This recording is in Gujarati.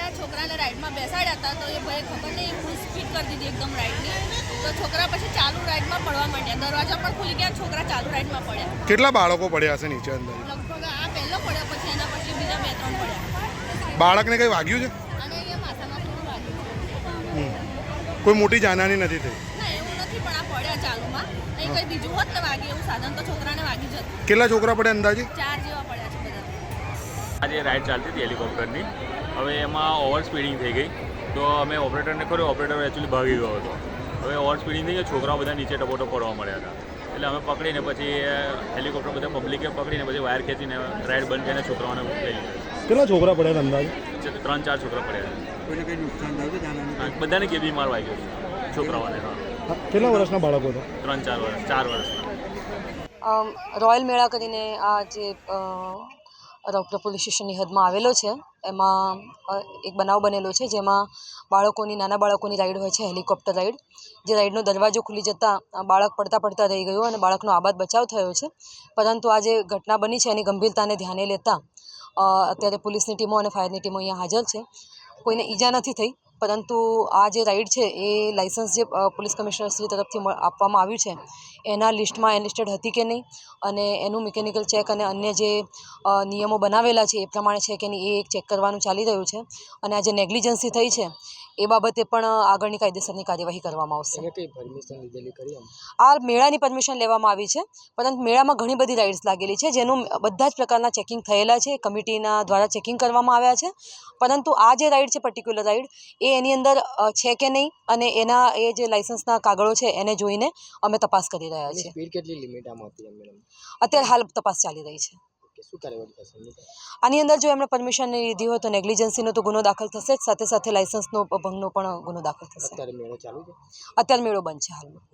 આ છોકરાને રાઈડમાં બેસાડ્યા હતા તો એ ભાઈ ખબર નહીં ફૂલ સ્પીડ કરી દીધી એકદમ રાઈડની, તો છોકરા પછી ચાલુ રાઈડમાં પડવા માંડ્યા, દરવાજા પણ ખુલી ગયા, છોકરા ચાલુ રાઈડમાં પડ્યા। કેટલા બાળકો પડ્યા હશે નીચે અંદર? લગભગ આ પહેલો પડ્યો, પછી એના પછી બીજા 2-3 પડ્યા। બાળકને કંઈ વાગ્યું છે? અને એ માથામાં થોડું વાગ્યું। કોઈ મોટી જાનહાની નથી થઈ? ના એવું નથી, પણ આ પડ્યા ચાલુમાં, નહીં કંઈ બીજું હોત ને વાગે એવું સાધન તો છોકરાને વાગી જતું। કેટલા છોકરા પડ્યા અંદાજે? 4 જેવા પડ્યા છે બધા। આજે રાઈડ ચાલતી હતી હેલિકોપ્ટરની, હવે એમાં ઓવર સ્પીડિંગ થઈ ગઈ, તો અમે ઓપરેટરને ખરો, ઓપરેટર એકચ્યુઅલી ભાગી ગયો હતો। હવે ઓવર સ્પીડિંગ થઈ ગઈ, છોકરાઓ બધા નીચે ટપોટપ પડવા મળ્યા હતા, એટલે અમે પકડીને પછી હેલિકોપ્ટર બધા પબ્લિકે પકડીને પછી વાયર ખેંચીને રાઈડ બંધ કરીને છોકરાઓને લઈ લીધા। કેટલા છોકરા પડ્યા અંદાજે? 3-4 છોકરા પડ્યા કોઈને કંઈ નુકસાન થયું છે? બધાને કેબી માર વાગ્યો છે છોકરાઓને। હા, કેટલા વર્ષના બાળકો હતા? 3-4 વર્ષ, 4 વર્ષના। રોયલ મેળા કરીને આ જે રૌદ્ર પોલીસ સ્ટેશનની હદમાં આવેલો છે, એમાં એક બનાવ બનેલો છે જેમાં નાના બાળકોની રાઈડ હોય છે, હેલિકોપ્ટર રાઈડ, જે રાઈડનો દરવાજો ખુલી જતાં બાળક પડતા રહી ગયું અને બાળકનો આબાદ બચાવ થયો છે। પરંતુ આ જે ઘટના બની છે એની ગંભીરતાને ધ્યાને લેતા અત્યારે પોલીસની ટીમો અને ફાયરની ટીમો અહીંયા હાજર છે। કોઈને ઈજા નથી થઈ, પરંતુ આ જે રાઈડ છે એ લાઇસન્સ જે પોલીસ કમિશનરશ્રી તરફથી આપવામાં આવ્યું છે એના લિસ્ટમાં એનલિસ્ટેડ હતી કે નહીં, અને એનું મિકેનિકલ ચેક અને અન્ય જે નિયમો બનાવેલા છે એ પ્રમાણે છે કે નહીં, એ એક ચેક કરવાનું ચાલી રહ્યું છે। અને આ જે નેગ્લિજન્સી થઈ છે એ બાબતે પણ આગળની કાયદેસરની કાર્યવાહી કરવામાં આવશે। આ મેળાની પરમિશન લેવામાં આવી છે, પરંતુ મેળામાં ઘણી બધી રાઇડ્સ લાગેલી છે જેનું બધા જ પ્રકારના ચેકિંગ થયેલા છે, કમિટીના દ્વારા ચેકિંગ કરવામાં આવ્યા છે। પરંતુ આ જે રાઇડ છે, પર્ટિક્યુલર રાઇડ, એ એની અંદર છે કે નહીં અને એના એ જે લાઇસન્સના કાગળો છે એને જોઈને અમે તપાસ કરી રહ્યા છીએ। સ્પીડ કેટલી લિમિટ આમાં હતી મેડમ? અત્યારે હાલ તપાસ ચાલી રહી છે। શું કાર્યવાહી થશે આની અંદર જો એમણે પરમિશન નહીં લીધી હોય તો નેગ્લિજન્સીનો તો ગુનો દાખલ થશે જ, સાથે સાથે લાઇસન્સનો ભંગનો પણ ગુનો દાખલ થશે। અત્યારે મેળો ચાલુ છે? અત્યારે મેળો બંધ છે હાલમાં।